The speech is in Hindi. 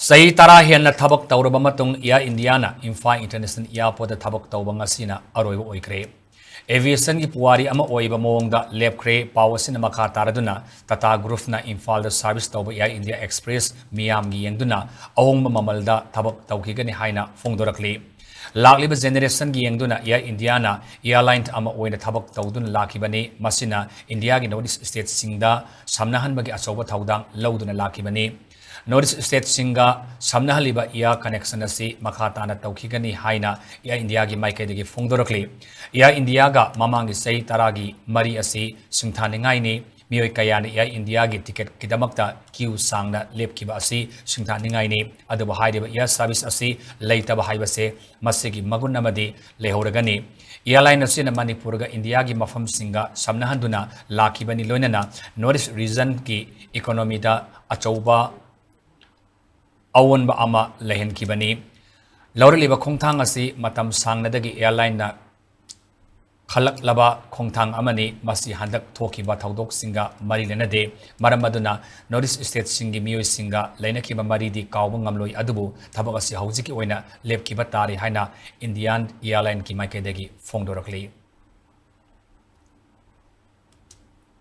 सही तरा हेन थबक तौरब मतुंग एयर इंडियाना इम्फाल इंटरनेशनल एयरपोर्ट थबक तौब ngasina अरोइब ओइख्रे एविएशन की पुवारी अमा ओइब मोंगदा लेपख्रे पावसिन मखा तारदुना टाटा ग्रुपना इम्फाल सर्विस तौब एयर इंडिया एक्सप्रेस मियामगी यंगदुना अहोंग ममलदा थबक तौखिगनि हाइना फोंदोरखली लाखलिब जेनरेशन की यंगदुना एयर इंडियाना एयरलाइन अमा ओइना थबक तौदुना लाखिबनि मसिना इंडिया की नॉर्थ ईस्ट स्टेट सिंगदा समनहनबगी अचौब थौदांग लौदुना लाखिबनि नॉर्थ ईस्ट स्टेट सिंगा समनहलिब एयर कनेक्शन असी मखा ताना तौखिगनि हाइना एयर इंडिया की माइकेदगी फोंदोरखली एयर इंडिया गा ममांगी सही तरागी मरी असी सिंथानिंगाइनी मियोय कयान एयर इंडिया की टिकेट किदमक्ता क्यू सांगना लेपखिबा असी सिंथानिंगाइनी अदुबा हाइदिबा एयर सर्विस असी लेतबा हाइबसे मसिगी मगुन अमदी लेहौरगनी एयरलाइन असिना मणिपुर गा इंडिया की मफम सिंगा समनहंदुना लाखिबनि लोइनना नॉर्थ ईस्ट रीजन की इकोनॉमीदा अचौबा अवोनबा अमा लेहनखिबनि लौरलिबा खोंथांग असी मतम सांगनदगी एयरलाइन ना खलकलबा खोंथांग अमनी मसी हंदक थोखिबा थौदोक सिंगा मरी लेनदे मरम अदुना नॉर्थ ईस्ट स्टेट सिंगी मियोय सिंगा लेनखिबा मरीदी कावबा ngamloi अदुबु थबक असी हौजिकी ओइना लेपखिबा तारी हाइना इंडियन एयरलाइन की माइकेदगी फोंदोरखली।